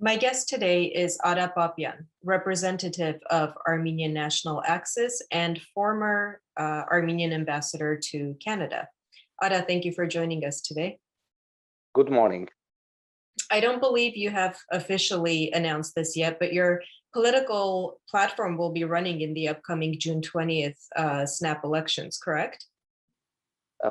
My guest today is Papian, representative of Armenian National Axis and former Armenian ambassador to Canada. Ada, thank you for joining us today. Good morning. I don't believe you have officially announced this yet, but your political platform will be running in the upcoming June 20th snap elections, correct?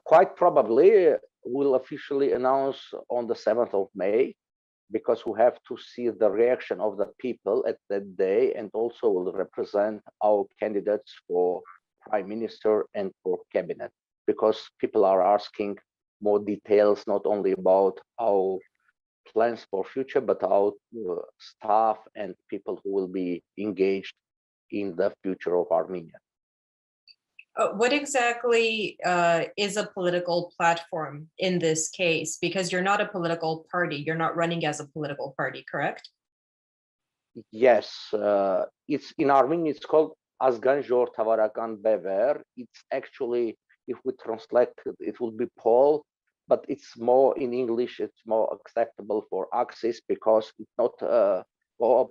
Quite probably we'll officially announce on the 7th of May, because we have to see the reaction of the people at that day, and also will represent our candidates for prime minister and for cabinet, because people are asking more details, not only about our plans for future, but our staff and people who will be engaged in the future of Armenia. What exactly is a political platform in this case? Because you're not a political party, you're not running as a political party, correct? Yes, it's in Armenia, it's called Ազգային-Ժողովրդավարական Բևեռին. It's actually, if we translate, it will be poll, but it's more in English, it's more acceptable for Axis, because it's not a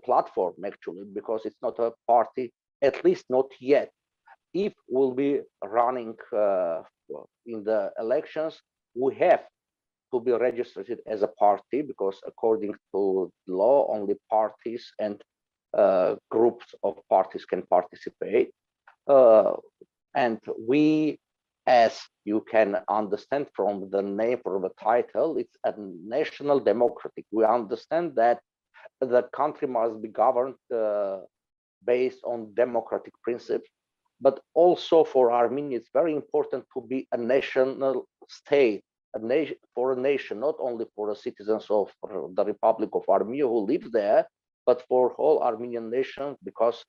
platform actually, because it's not a party, at least not yet. If we'll be running in the elections, we have to be registered as a party, because according to law, only parties and groups of parties can participate. And we, as you can understand from the name, from the title, it's a national democratic. We understand that the country must be governed based on democratic principles. But also for Armenia, it's very important to be a national state, for a nation, not only for the citizens of the Republic of Armenia who live there, but for whole Armenian nation, because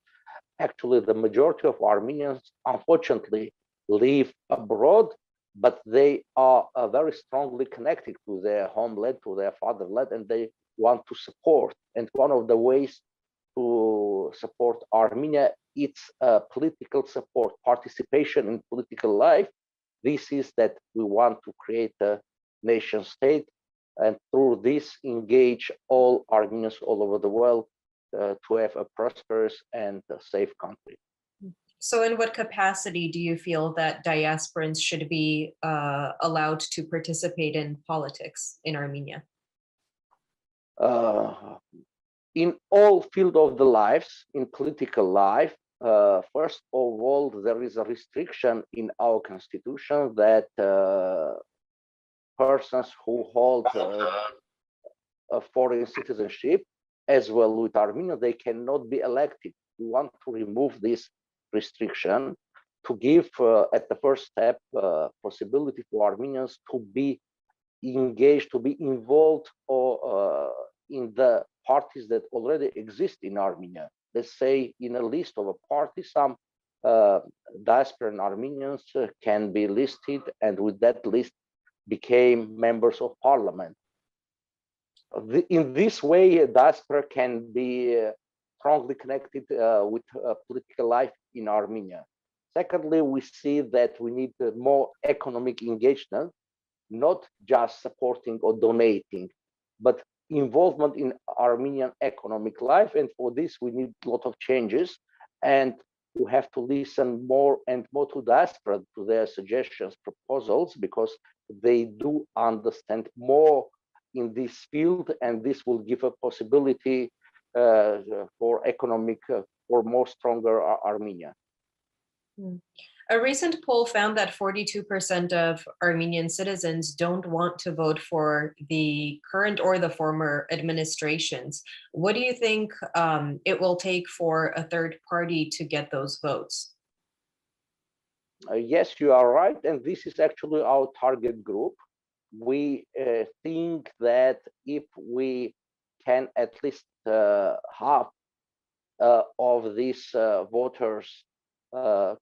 actually the majority of Armenians, unfortunately, live abroad, but they are very strongly connected to their homeland, to their fatherland, and they want to support. And one of the ways to support Armenia, it's political support, participation in political life. This is that we want to create a nation state, and through this engage all Armenians all over the world to have a prosperous and a safe country. So in what capacity do you feel that diasporans should be allowed to participate in politics in Armenia? In all fields of the lives, in political life, first of all, there is a restriction in our constitution that persons who hold a foreign citizenship, as well with Armenia, they cannot be elected. We want to remove this restriction to give, at the first step, possibility for Armenians to be engaged, to be involved in the parties that already exist in Armenia. Let's say in a list of a party, some diasporan Armenians can be listed, and with that list became members of parliament. In this way, diaspora can be strongly connected with political life in Armenia. Secondly, we see that we need more economic engagement, not just supporting or donating, but involvement in Armenian economic life. And for this, we need a lot of changes. And we have to listen more and more to diaspora, to their suggestions, proposals, because they do understand more in this field. And this will give a possibility for economic, for more stronger Armenia. A recent poll found that 42% of Armenian citizens don't want to vote for the current or the former administrations. What do you think it will take for a third party to get those votes? Yes, you are right. And this is actually our target group. We think that if we can at least half of these voters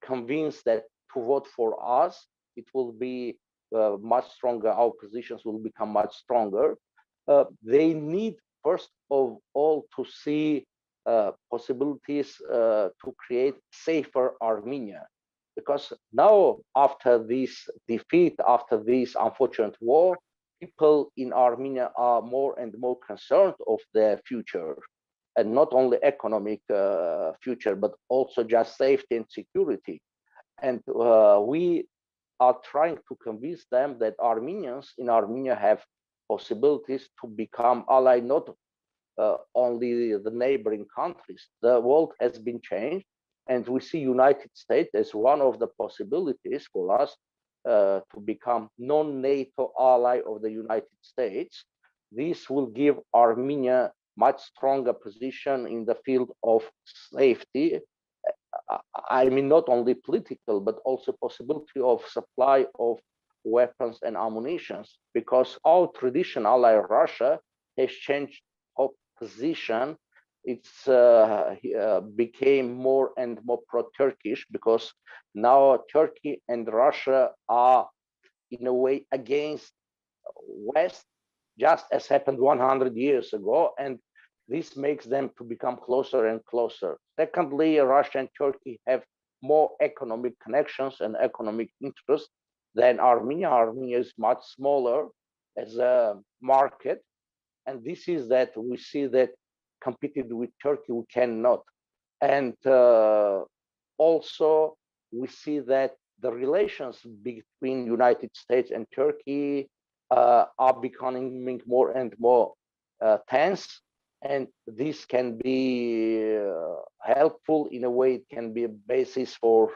convinced that to vote for us, it will be much stronger. Our positions will become much stronger. They need, first of all, to see possibilities to create safer Armenia. Because now, after this defeat, after this unfortunate war, people in Armenia are more and more concerned of their future, and not only economic future, but also just safety and security. And we are trying to convince them that Armenians in Armenia have possibilities to become ally, not only the neighboring countries. The world has been changed, and we see United States as one of the possibilities for us to become non-NATO ally of the United States. This will give Armenia much stronger position in the field of safety. I mean, not only political, but also possibility of supply of weapons and ammunitions, because our traditional ally Russia has changed our position. It's became more and more pro-Turkish, because now Turkey and Russia are in a way against West, just as happened 100 years ago, and this makes them to become closer and closer. Secondly, Russia and Turkey have more economic connections and economic interests than Armenia. Armenia is much smaller as a market, and this is that we see that competed with Turkey we cannot. And also we see that the relations between United States and Turkey are becoming more and more tense, and this can be helpful in a way. It can be a basis for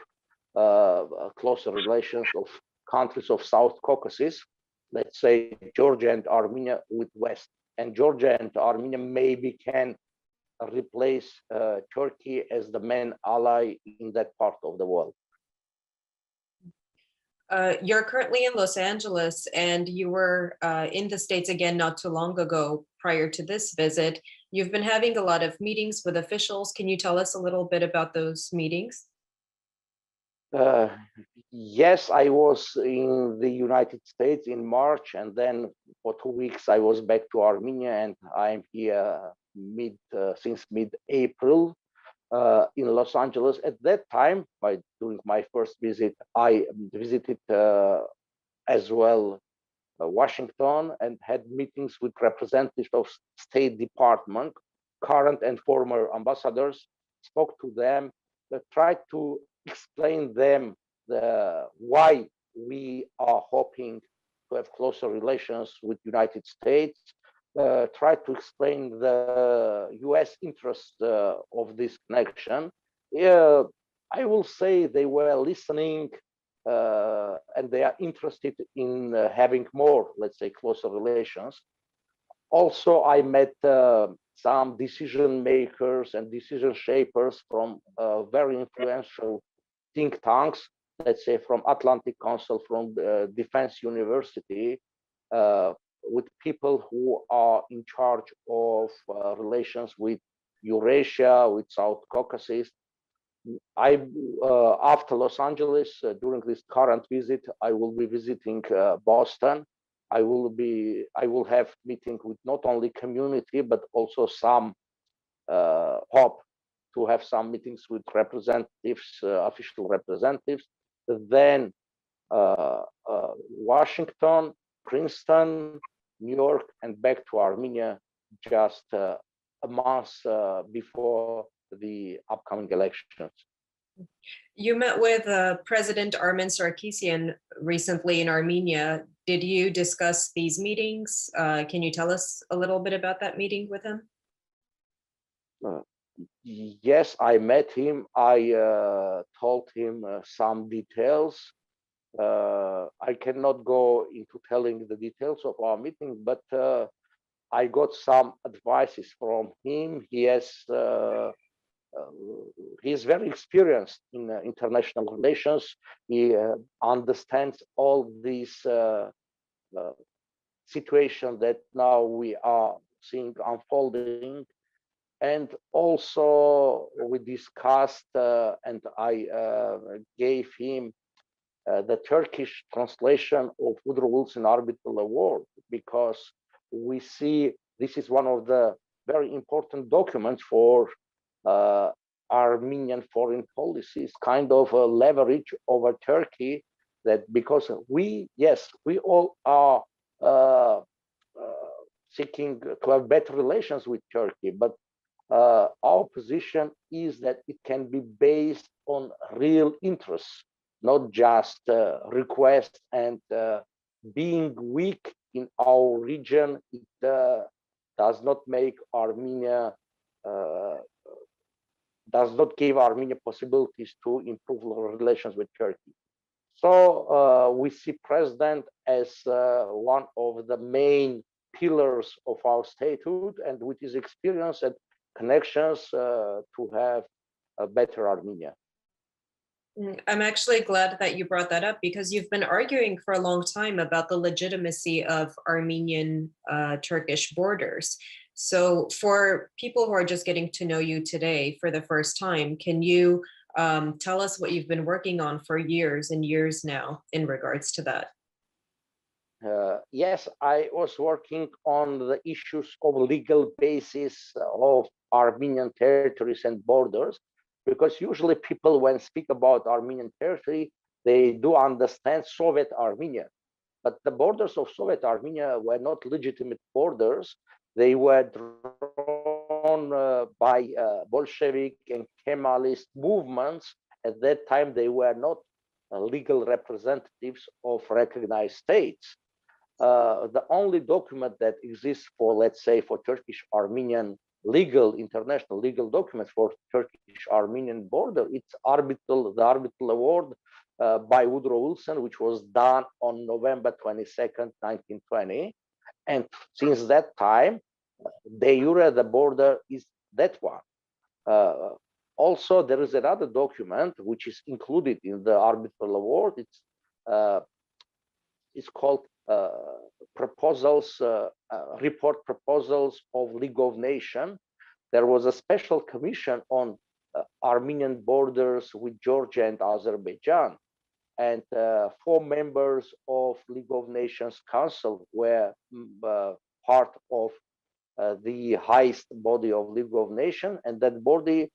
closer relations of countries of South Caucasus, let's say Georgia and Armenia with West, and Georgia and Armenia maybe can replace Turkey as the main ally in that part of the world. You're currently in Los Angeles, and you were in the States again not too long ago prior to this visit. You've been having a lot of meetings with officials. Can you tell us a little bit about those meetings? Yes, I was in the United States in March, and then for 2 weeks I was back to Armenia, and I'm here since mid-April. In Los Angeles. At that time, during my first visit, I visited as well Washington and had meetings with representatives of State Department, current and former ambassadors, spoke to them, tried to explain them why we are hoping to have closer relations with United States, try to explain the US interest of this connection. I will say they were listening and they are interested in having more, let's say, closer relations. Also, I met some decision makers and decision shapers from very influential think tanks, let's say from Atlantic Council, from Defense University, with people who are in charge of relations with Eurasia, with South Caucasus. After Los Angeles, during this current visit, I will be visiting Boston. I will have meeting with not only community, but also some hope to have some meetings with representatives, official representatives. Then Washington, Princeton, New York, and back to Armenia just a month before the upcoming elections. You met with President Armen Sarkisian recently in Armenia. Did you discuss these meetings? Can you tell us a little bit about that meeting with him? Yes, I met him. I told him some details. I cannot go into telling the details of our meeting, but I got some advices from him. He's very experienced in international relations. He understands all these situations that now we are seeing unfolding. And also we discussed and I gave him the Turkish translation of Woodrow Wilson Arbitral Award, because we see this is one of the very important documents for Armenian foreign policies, kind of a leverage over Turkey, that because we all are uh, seeking to have better relations with Turkey, but our position is that it can be based on real interests, not just requests, and being weak in our region, it does not make Armenia, does not give Armenia possibilities to improve relations with Turkey. So we see President as one of the main pillars of our statehood, and with his experience and connections to have a better Armenia. I'm actually glad that you brought that up, because you've been arguing for a long time about the legitimacy of Armenian-Turkish borders. So for people who are just getting to know you today for the first time, can you tell us what you've been working on for years and years now in regards to that? Yes, I was working on the issues of legal basis of Armenian territories and borders, because usually people, when speak about Armenian territory, they do understand Soviet Armenia. But the borders of Soviet Armenia were not legitimate borders. They were drawn by Bolshevik and Kemalist movements. At that time, they were not legal representatives of recognized states. The only document that exists for, let's say, for Turkish Armenian international legal documents for Turkish Armenian border, it's the arbitral award by Woodrow Wilson, which was done on November 22nd, 1920. And since that time, de jure, the border is that one. Also, there is another document which is included in the arbitral award. It's called report proposals of League of Nations. There was a special commission on Armenian borders with Georgia and Azerbaijan, and 4 members of League of Nations Council were part of the highest body of League of Nations, and that body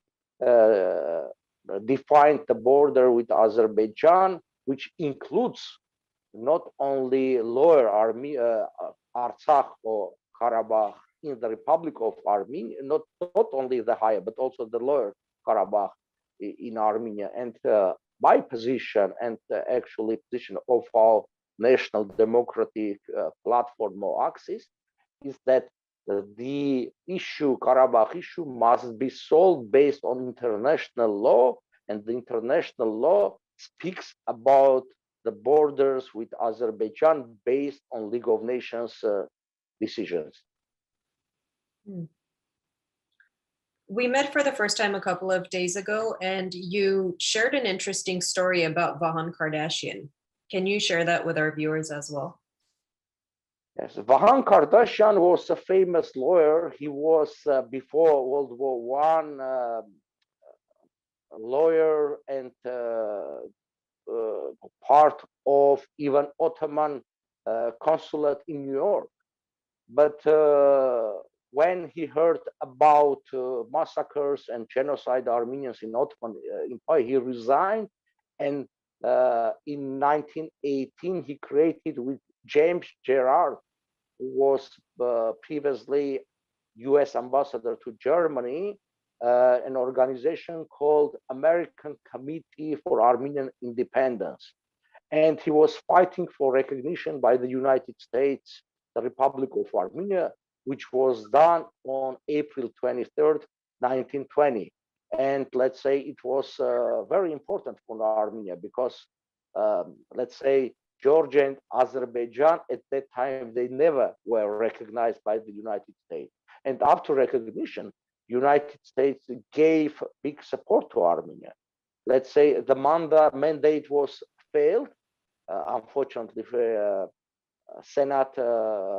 defined the border with Azerbaijan, which includes not only lower Artsakh or Karabakh in the Republic of Armenia, not only the higher, but also the lower Karabakh in Armenia. And my position, and actually position of our national democratic platform or axis, is that the issue, Karabakh issue, must be solved based on international law, and the international law speaks about the borders with Azerbaijan based on League of Nations decisions. We met for the first time a couple of days ago, and you shared an interesting story about Vahan Kardashian. Can you share that with our viewers as well? Yes, Vahan Kardashian was a famous lawyer. He was, before World War I, lawyer and part of even Ottoman consulate in New York. But when he heard about massacres and genocide Armenians in Ottoman Empire, he resigned, and in 1918 he created with James Gerard, who was previously US ambassador to Germany, an organization called American Committee for Armenian Independence. And he was fighting for recognition by the United States, the Republic of Armenia, which was done on April 23rd, 1920. And let's say it was very important for Armenia because, let's say, Georgia and Azerbaijan at that time, they never were recognized by the United States. And after recognition, United States gave big support to Armenia. Let's say the mandate was failed. Unfortunately, Senate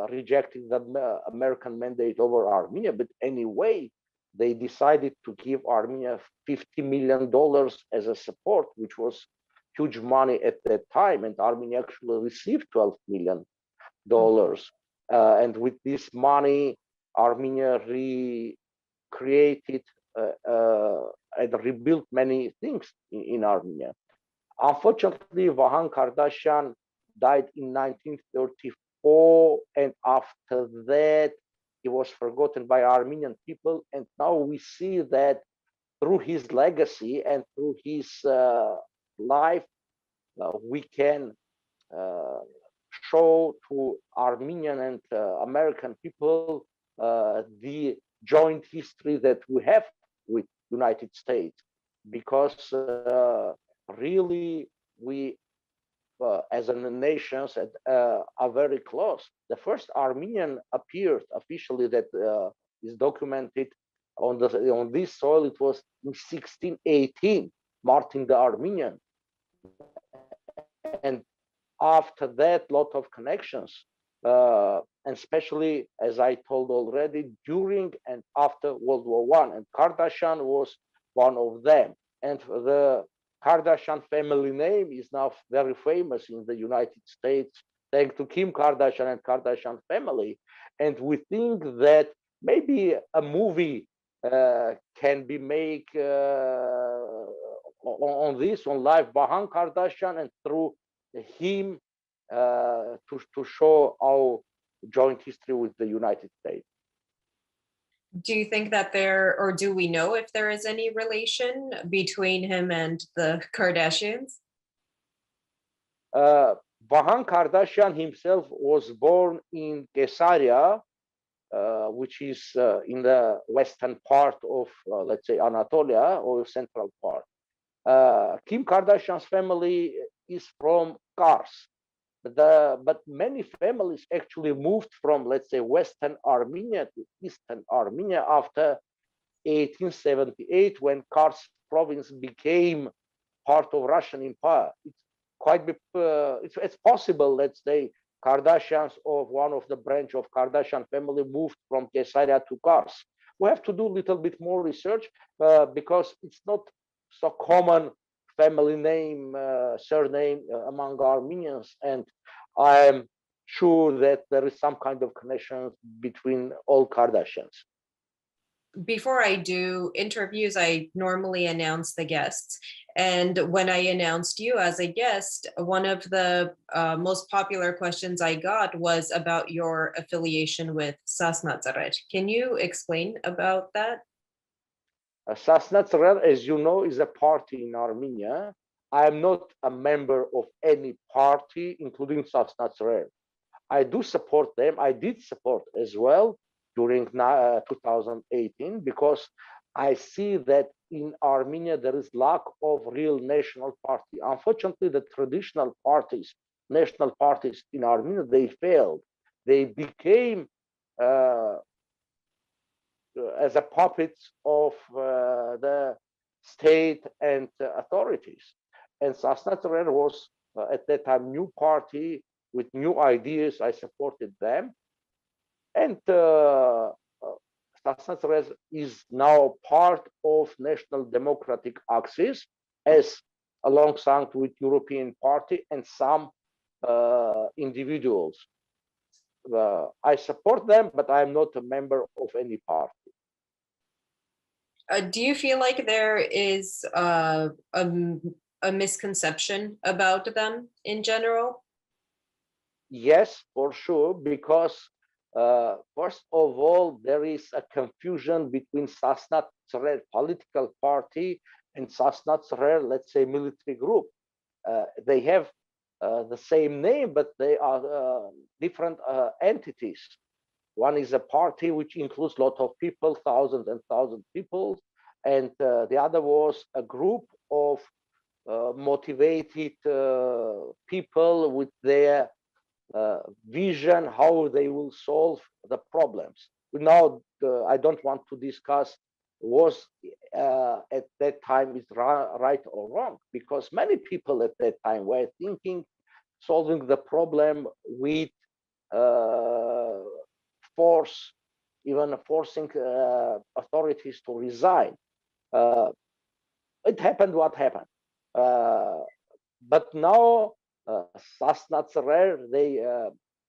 rejected the American mandate over Armenia, but anyway, they decided to give Armenia $50 million as a support, which was huge money at that time, and Armenia actually received $12 million. And with this money, Armenia recreated and rebuilt many things in Armenia. Unfortunately, Vahan Kardashian died in 1934 before and after that, he was forgotten by Armenian people. And now we see that through his legacy and through his life, we can show to Armenian and American people the joint history that we have with United States, because really we as a nations are very close. The first Armenian appeared officially that is documented on this soil. It was in 1618, Martin the Armenian, and after that, lot of connections, and especially, as I told already, during and after World War I, and Kardashian was one of them. And the Kardashian family name is now very famous in the United States, thanks to Kim Kardashian and Kardashian family. And we think that maybe a movie can be made on this, on live Bahan Kardashian, and through him to show our joint history with the United States. Do you think that or do we know if there is any relation between him and the Kardashians? Vahan Kardashian himself was born in Caesarea, which is in the western part of, let's say, Anatolia, or central part. Kim Kardashian's family is from Kars. But many families actually moved from, let's say, Western Armenia to Eastern Armenia after 1878, when Kars province became part of Russian Empire. It's possible, let's say, Kardashians of one of the branch of Kardashian family moved from Caesarea to Kars. We have to do a little bit more research because it's not so common family name, surname among Armenians, and I am sure that there is some kind of connection between all Kardashians. Before I do interviews, I normally announce the guests. And when I announced you as a guest, one of the most popular questions I got was about your affiliation with Sasna Црер. Can you explain about that? Sasna Црер, as you know, is a party in Armenia. I am not a member of any party, including Sasna Црер. I do support them. I did support as well during 2018, because I see that in Armenia there is lack of real national party. Unfortunately, the traditional parties, national parties in Armenia, they failed. They became as a puppets of the state and authorities. And Sasna Црер was at that time new party with new ideas. I supported them. And Sasna Црер is now part of National Democratic Axis, as alongside with European Party and some individuals. I support them, but I am not a member of any party. Do you feel like there is a misconception about them in general? Yes, for sure, because first of all, there is a confusion between Sasna Црер political party and Sasna Црер, let's say, military group. They have the same name, but they are different entities. One is a party which includes a lot of people, thousands and thousands of people, and the other was a group of motivated people with their vision how they will solve the problems. Now, I don't want to discuss was at that time is right or wrong, because many people at that time were thinking solving the problem with force, even forcing authorities to resign. It happened what happened. But now Sasna Црер, they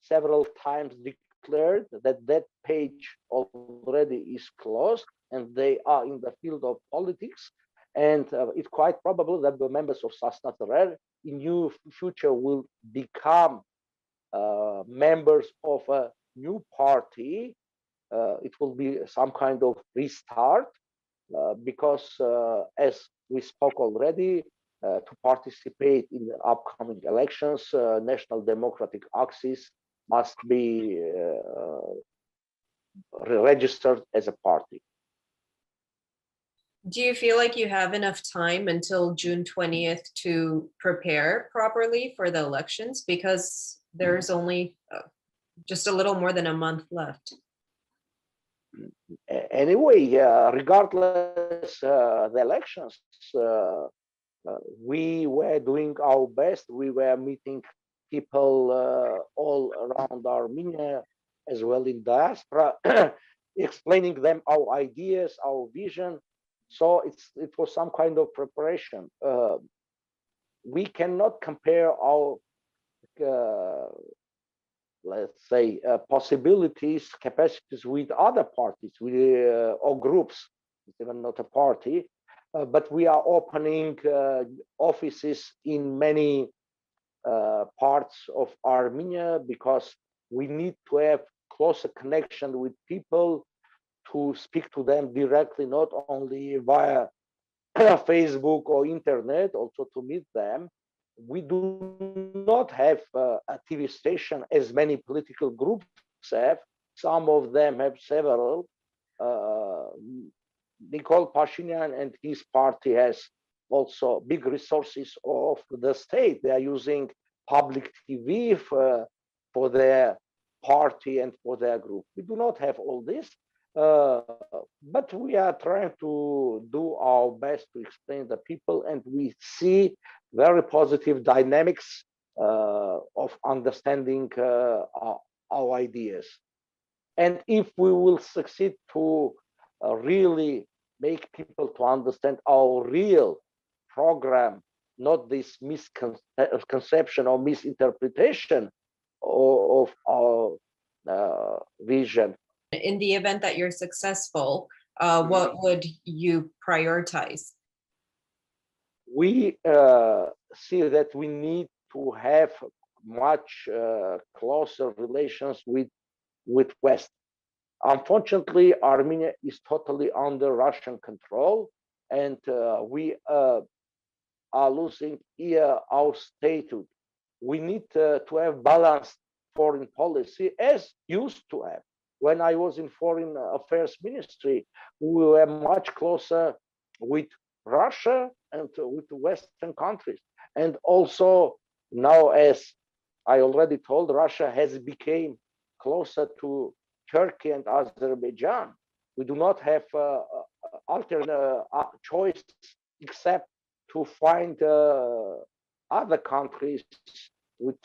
several times declared that that page already is closed and they are in the field of politics. And it's quite probable that the members of Sasna Црер in near future will become members of a new party. It will be some kind of restart because, as we spoke already, to participate in the upcoming elections, National Democratic Axis must be registered as a party. Do you feel like you have enough time until June 20th to prepare properly for the elections? Because there's only just a little more than a month left. Anyway, regardless the elections, we were doing our best. We were meeting people all around Armenia, as well in diaspora, explaining them our ideas, our vision. So it was some kind of preparation. We cannot compare our, let's say, possibilities, capacities with other parties or groups. It's even not a party, but we are opening offices in many parts of Armenia because we need to have closer connection with people, to speak to them directly, not only via Facebook or internet, also to meet them. We do not have a TV station as many political groups have. Some of them have several. Nikol Pashinyan and his party has also big resources of the state. They are using public TV for their party and for their group. We do not have all this. But we are trying to do our best to explain the people, and we see very positive dynamics of understanding our ideas. And if we will succeed to really make people to understand our real program, not this misconception or misinterpretation of our vision. In the event that you're successful, what would you prioritize? We see that we need to have much closer relations with West. Unfortunately, Armenia is totally under Russian control, and we are losing here our statehood. We need to have balanced foreign policy as used to have. When I was in Foreign Affairs Ministry, we were much closer with Russia and with Western countries. And also now, as I already told, Russia has become closer to Turkey and Azerbaijan. We do not have alternate choice except to find other countries with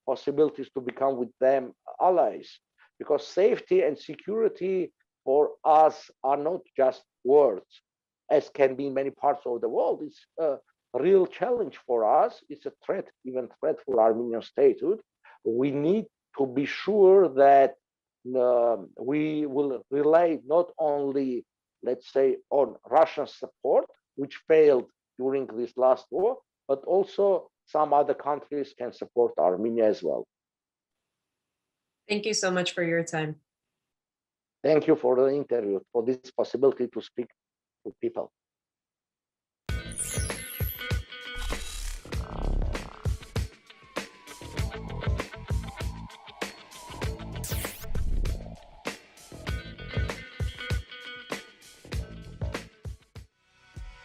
possibilities to become with them allies. Because safety and security for us are not just words, as can be in many parts of the world. It's a real challenge for us. It's a threat, even threat for Armenian statehood. We need to be sure that we will rely not only, let's say, on Russian support, which failed during this last war, but also some other countries can support Armenia as well. Thank you so much for your time. Thank you for the interview, for this possibility to speak to people.